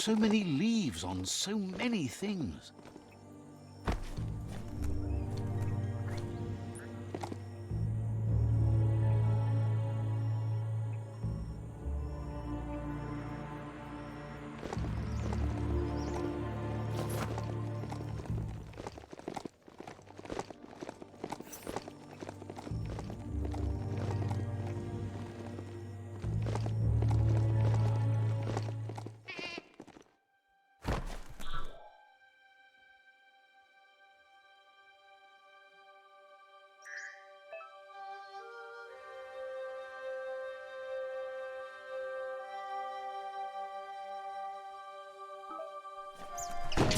So many leaves on so many things.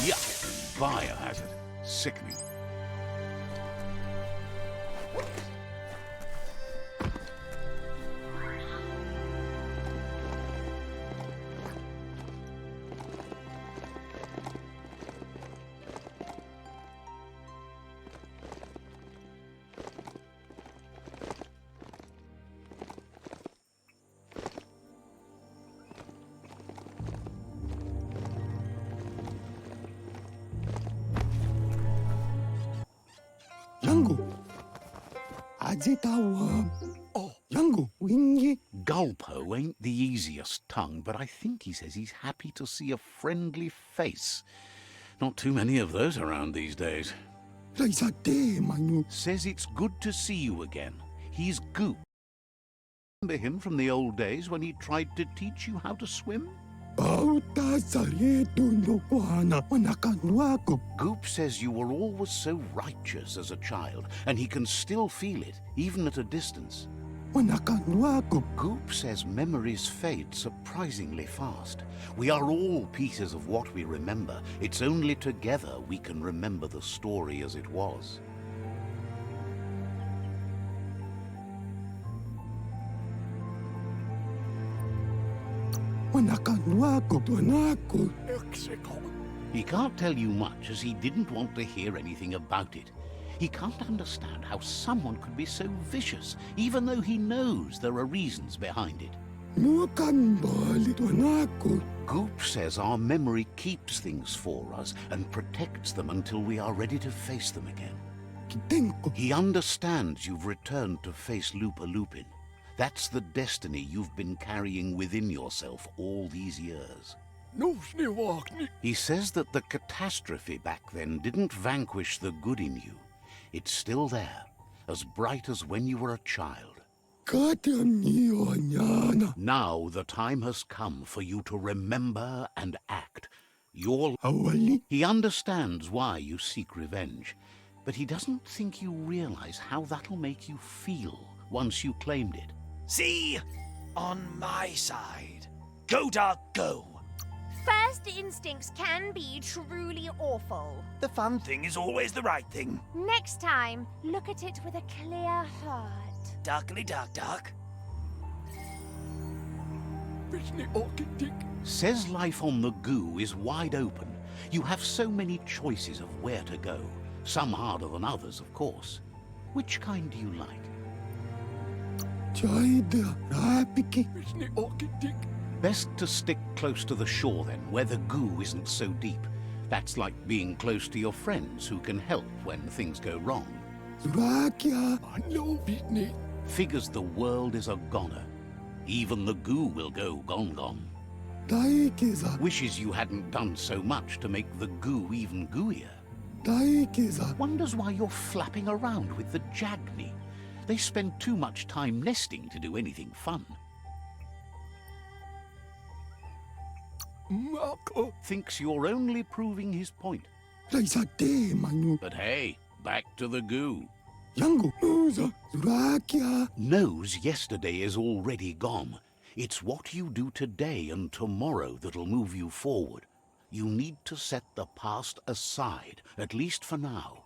Yuck! Biohazard. Sickening. Yangu, Ajitawa. Oh, Yangu, Wingy. Gulpo ain't the easiest tongue, but I think he says he's happy to see a friendly face. Not too many of those around these days. Manu. Says it's good to see you again. He's Goop. Remember him from the old days when he tried to teach you how to swim? Goop says you were always so righteous as a child, and he can still feel it, even at a distance. Goop says memories fade surprisingly fast. We are all pieces of what we remember. It's only together we can remember the story as it was. He can't tell you much as he didn't want to hear anything about it. He can't understand how someone could be so vicious, even though he knows there are reasons behind it. Goop says our memory keeps things for us and protects them until we are ready to face them again. He understands you've returned to face Lupa Lupin. That's the destiny you've been carrying within yourself all these years. He says that the catastrophe back then didn't vanquish the good in you. It's still there, as bright as when you were a child. Now the time has come for you to remember and act. He understands why you seek revenge, but he doesn't think you realize how that'll make you feel once you claimed it. See? On my side. Go, Dark, go! First instincts can be truly awful. The fun thing is always the right thing. Next time, look at it with a clear heart. Darkly dark, dark. Says life on the goo is wide open. You have so many choices of where to go. Some harder than others, of course. Which kind do you like? Best to stick close to the shore then, where the goo isn't so deep. That's like being close to your friends who can help when things go wrong. Figures the world is a goner. Even the goo will go gone. Wishes you hadn't done so much to make the goo even gooier. Wonders why you're flapping around with the Jagni. They spend too much time nesting to do anything fun. Thinks you're only proving his point. But hey, back to the goo. Knows yesterday is already gone. It's what you do today and tomorrow that'll move you forward. You need to set the past aside, at least for now.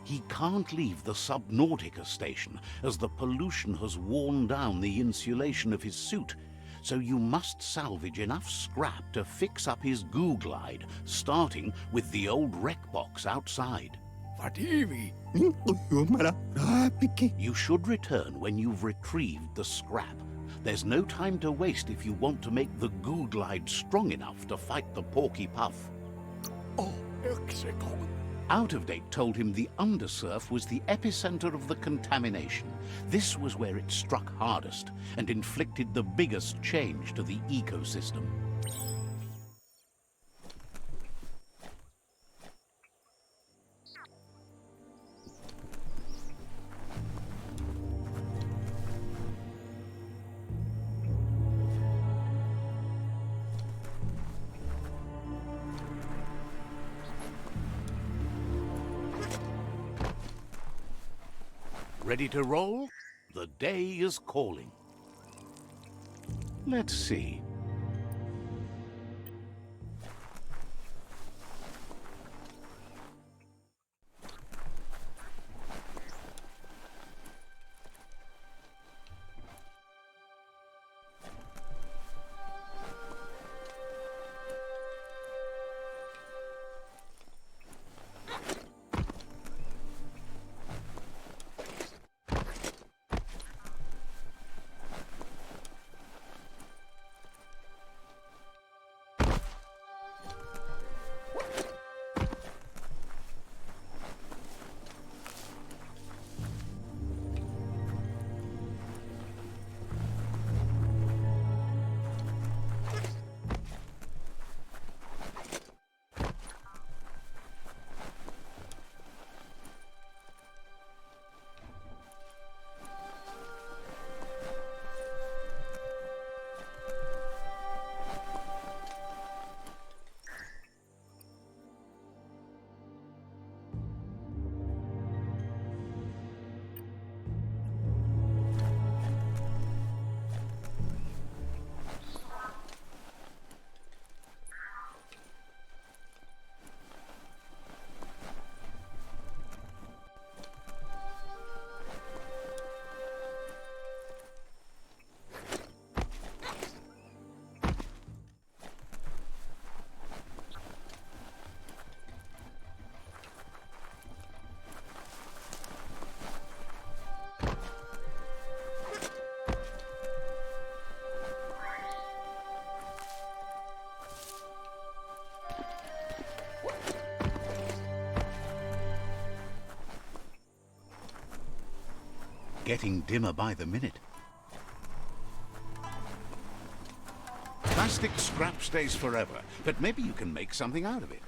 He can't leave the Subnautica station, as the pollution has worn down the insulation of his suit, so you must salvage enough scrap to fix up his goo glide, starting with the old wreck box outside. You should return when you've retrieved the scrap. There's no time to waste if you want to make the goo glide strong enough to fight the Porky Puff. Oh, Execon. Out-of-Date told him the undersurf was the epicenter of the contamination. This was where it struck hardest and inflicted the biggest change to the ecosystem. Ready to roll? The day is calling. Let's see. Getting dimmer by the minute. Plastic scrap stays forever, but maybe you can make something out of it.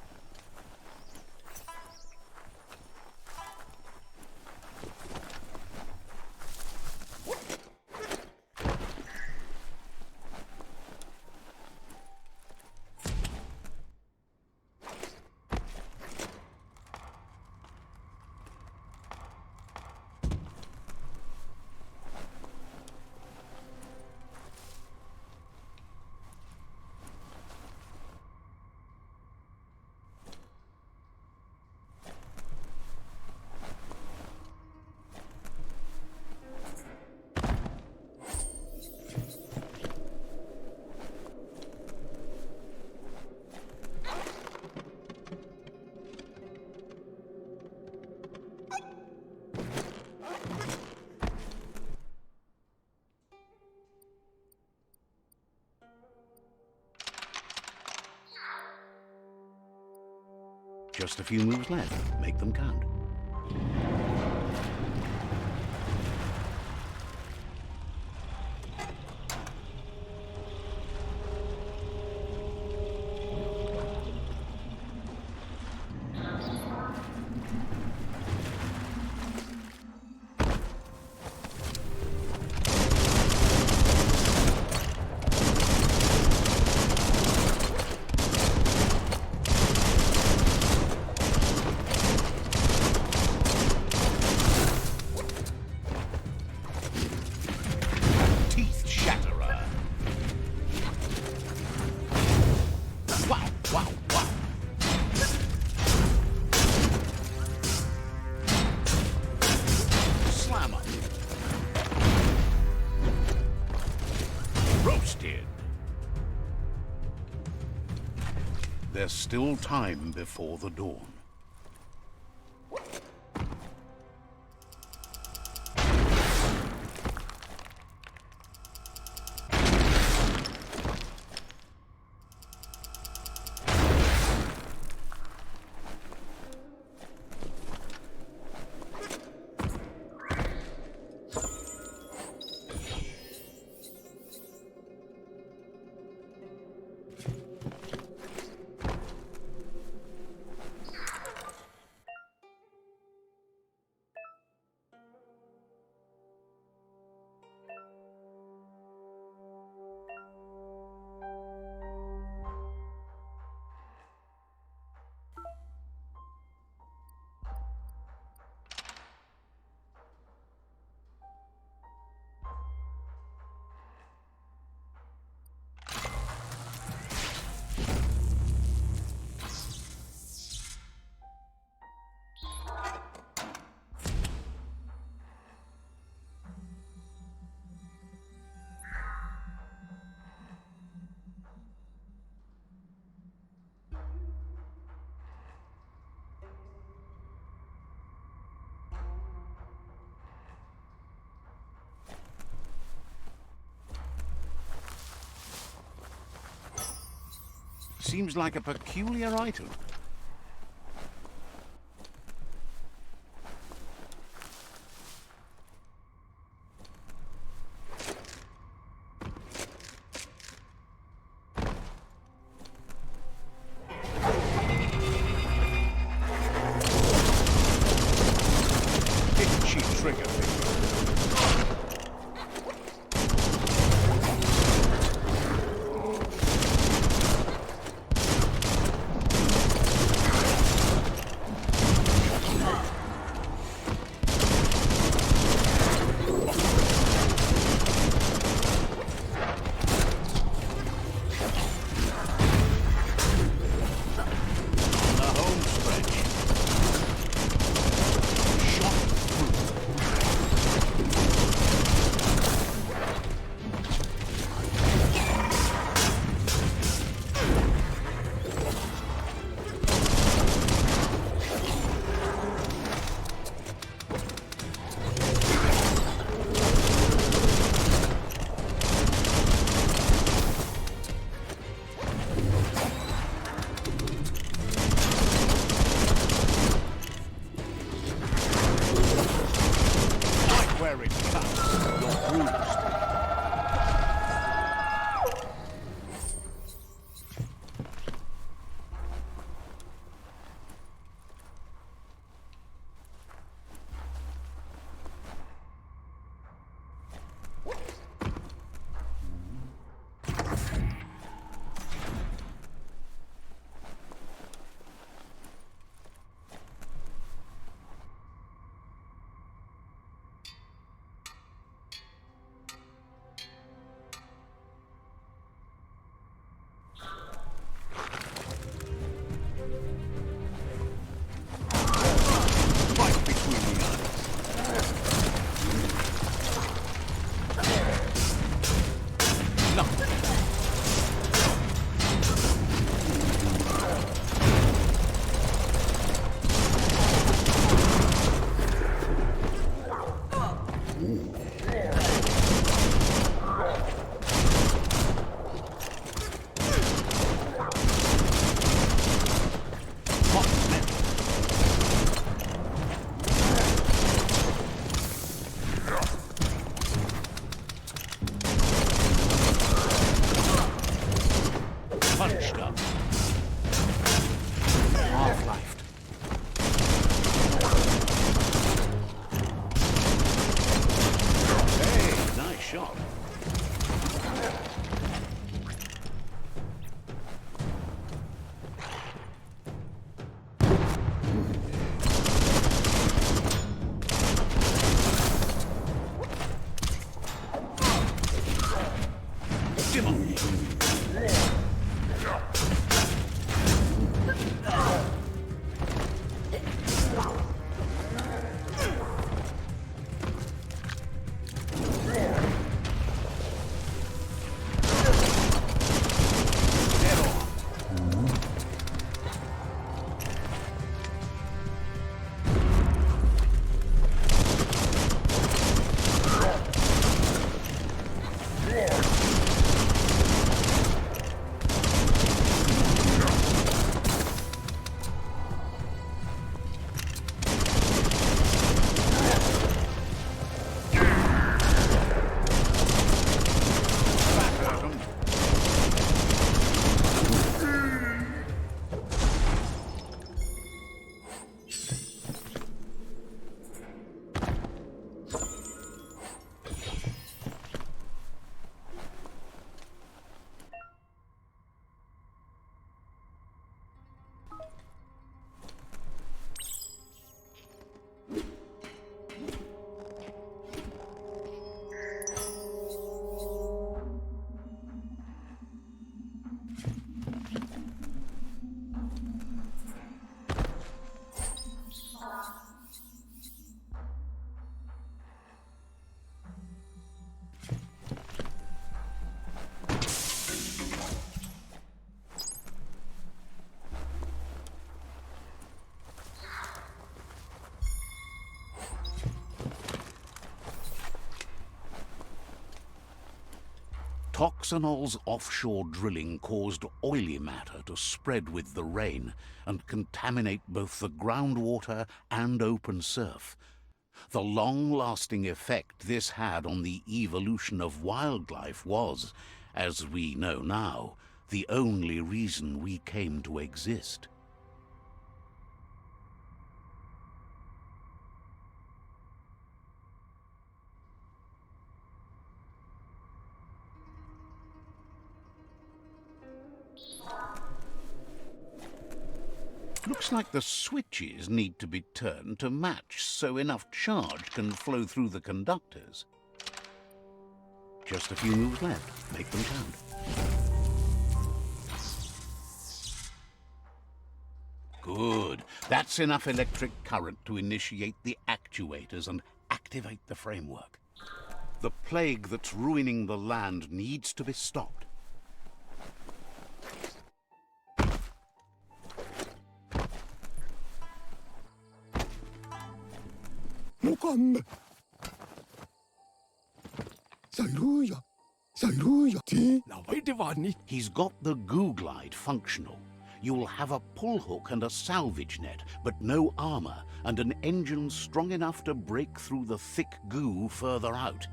Just a few moves left. Make them count. There's still time before the dawn. Seems like a peculiar item. Itchy trigger finger. Toxanol's offshore drilling caused oily matter to spread with the rain and contaminate both the groundwater and open surf. The long-lasting effect this had on the evolution of wildlife was, as we know now, the only reason we came to exist. Looks like the switches need to be turned to match so enough charge can flow through the conductors. Just a few moves left. Make them count. Good. That's enough electric current to initiate the actuators and activate the framework. The plague that's ruining the land needs to be stopped. Mukamme. Sairuja. Sairuja. Ti. Na vaidivani. He's got the goo glide functional. You'll have a pull hook and a salvage net, but no armor, and an engine strong enough to break through the thick goo further out.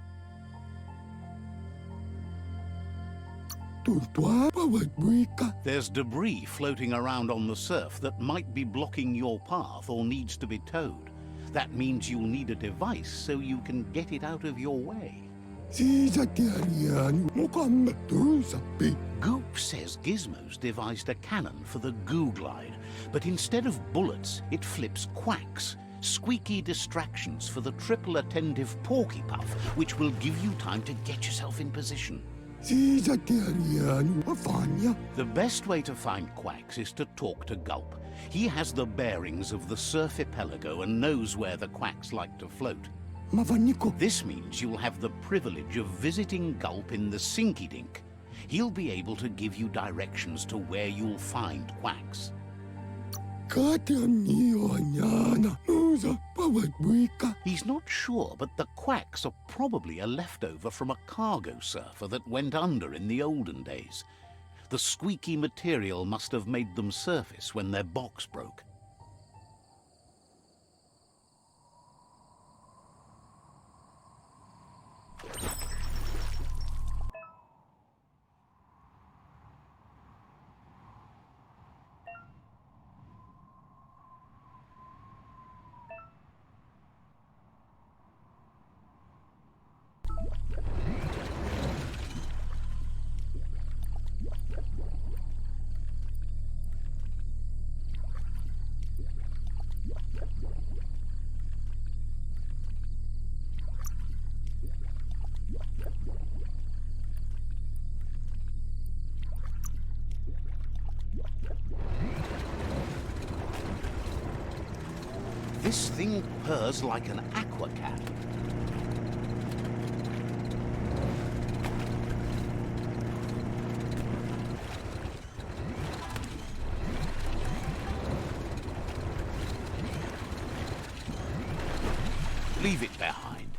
There's debris floating around on the surf that might be blocking your path or needs to be towed. That means you'll need a device so you can get it out of your way. Goop says Gizmo's devised a cannon for the goo glide, but instead of bullets, it flips quacks, squeaky distractions for the triple attentive porky puff, which will give you time to get yourself in position. The best way to find quacks is to talk to Gulp. He has the bearings of the surfipelago and knows where the quacks like to float. This means you'll have the privilege of visiting Gulp in the Sinky Dink. He'll be able to give you directions to where you'll find quacks. He's not sure, but the quacks are probably a leftover from a cargo surfer that went under in the olden days. The squeaky material must have made them surface when their box broke. This thing purrs like an aqua cat. Leave it behind.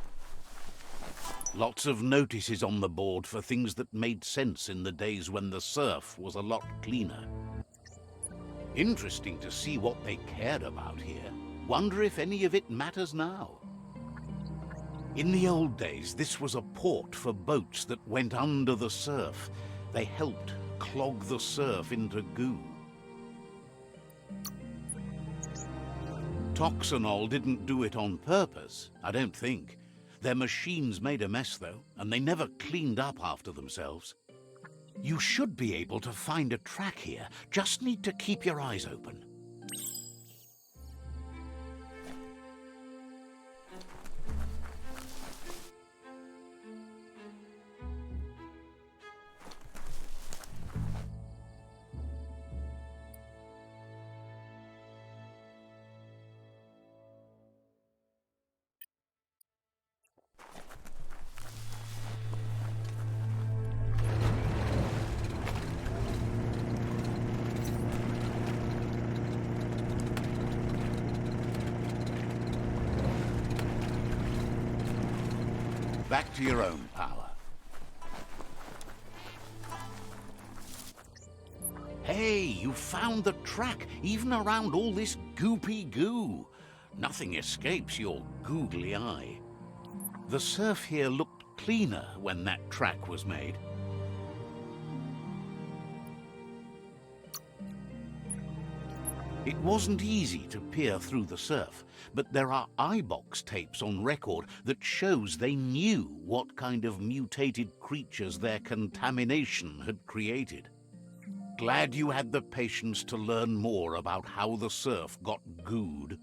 Lots of notices on the board for things that made sense in the days when the surf was a lot cleaner. Interesting to see what they cared about here. Wonder if any of it matters now. In the old days, this was a port for boats that went under the surf. They helped clog the surf into goo. Toxanol didn't do it on purpose, I don't think. Their machines made a mess, though, and they never cleaned up after themselves. You should be able to find a track here. Just need to keep your eyes open. Back to your own power. Hey, you found the track, even around all this goopy goo. Nothing escapes your googly eye. The surf here looked cleaner when that track was made. It wasn't easy to peer through the surf, but there are eyebox tapes on record that shows they knew what kind of mutated creatures their contamination had created. Glad you had the patience to learn more about how the surf got gooed.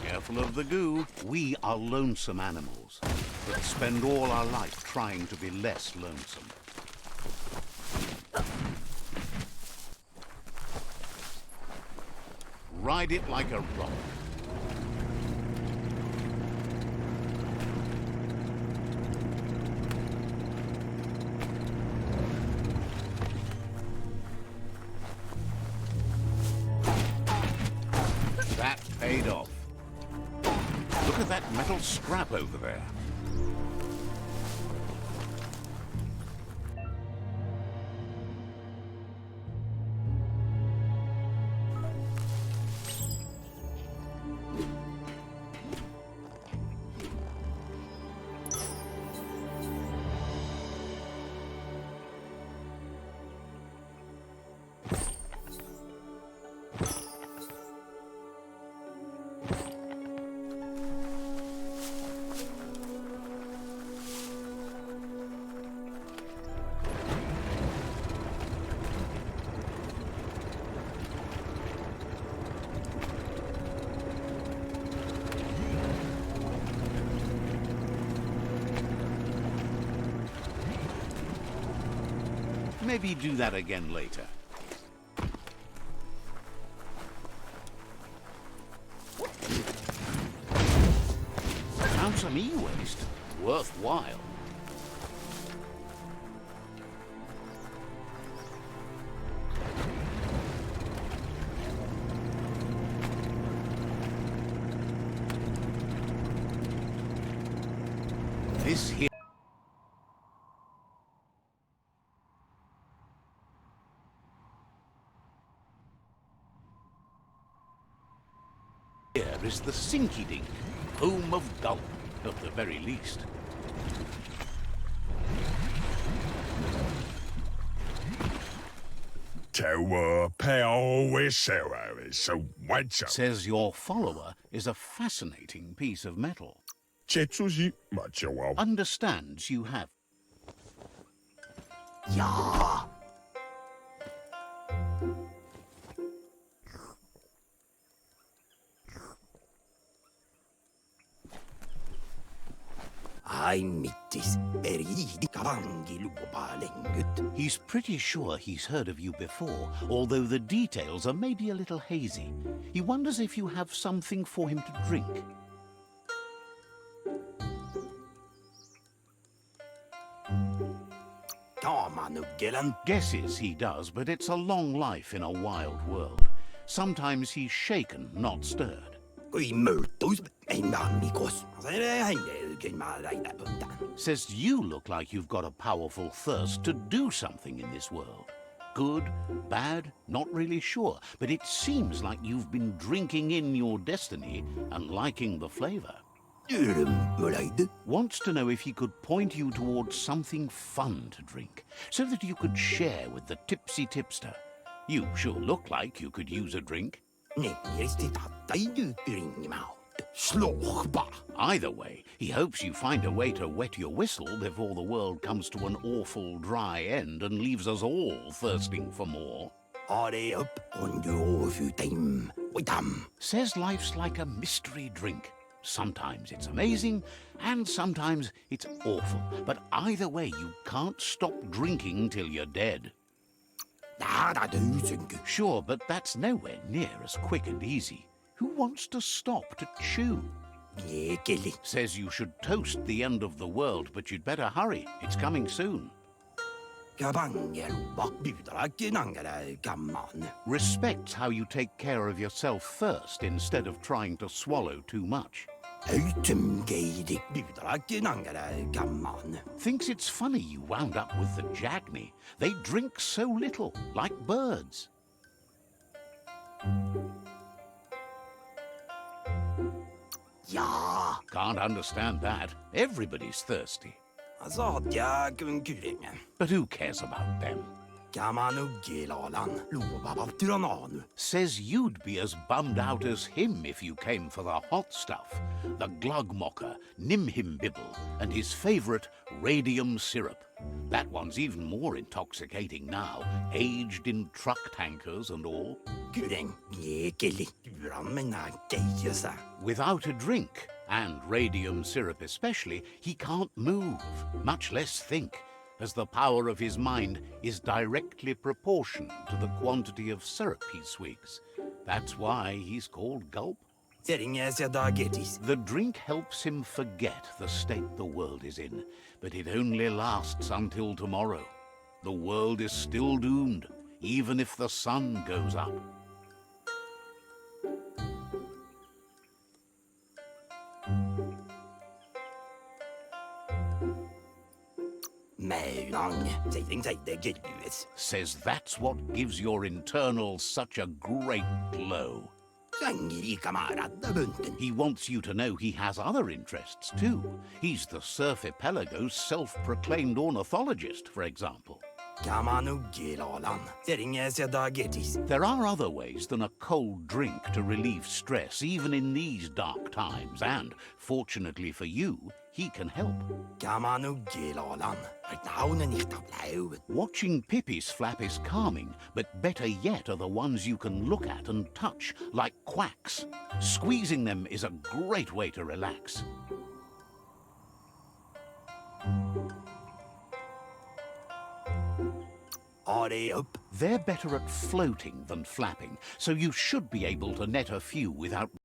Careful of the goo. We are lonesome animals that spend all our life trying to be less lonesome. Ride it like a rock. That paid off. Look at that metal scrap over there. Maybe do that again later. Found some e-waste. Worthwhile. This here is the Sinky Dink, home of Gulp, at the very least. Says your follower is a fascinating piece of metal. Understands you have. Ai mittis, eridi kavangi luopalengyt. He's pretty sure he's heard of you before, although the details are maybe a little hazy. He wonders if you have something for him to drink. Taamanuggelan. Guesses he does, but it's a long life in a wild world. Sometimes he's shaken, not stirred. Kui mörtus, en mammikos. Says you look like you've got a powerful thirst to do something in this world. Good, bad, not really sure, but it seems like you've been drinking in your destiny and liking the flavor. Wants to know if he could point you towards something fun to drink, so that you could share with the tipsy tipster. You sure look like you could use a drink. Either way, he hopes you find a way to wet your whistle before the world comes to an awful dry end and leaves us all thirsting for more. Says life's like a mystery drink. Sometimes it's amazing, and sometimes it's awful. But either way, you can't stop drinking till you're dead. Sure, but that's nowhere near as quick and easy. Who wants to stop to chew? Says you should toast the end of the world, but you'd better hurry. It's coming soon. Respects how you take care of yourself first instead of trying to swallow too much. Thinks it's funny you wound up with the Jagni. They drink so little, like birds. Ja, Can't understand that. Everybody's thirsty. Asadja-kunkuringen. But who cares about them? Kamanuggilalan, luopapaptyrananu. Says you'd be as bummed out as him if you came for the hot stuff. The glugmocker, Nimhimbibble, and his favorite radium syrup. That one's even more intoxicating now, aged in truck tankers and all. Kureng, yekeli, duramena geijasa. Without a drink, and radium syrup especially, he can't move, much less think, as the power of his mind is directly proportional to the quantity of syrup he swigs. That's why he's called Gulp. The drink helps him forget the state the world is in, but it only lasts until tomorrow. The world is still doomed, even if the sun goes up. Says that's what gives your internals such a great glow. He wants you to know he has other interests too. He's the Surf Archipelago's self-proclaimed ornithologist, for example. There are other ways than a cold drink to relieve stress, even in these dark times, and, fortunately for you, he can help. Watching Pippi's flap is calming, but better yet are the ones you can look at and touch, like quacks. Squeezing them is a great way to relax. They're better at floating than flapping, so you should be able to net a few without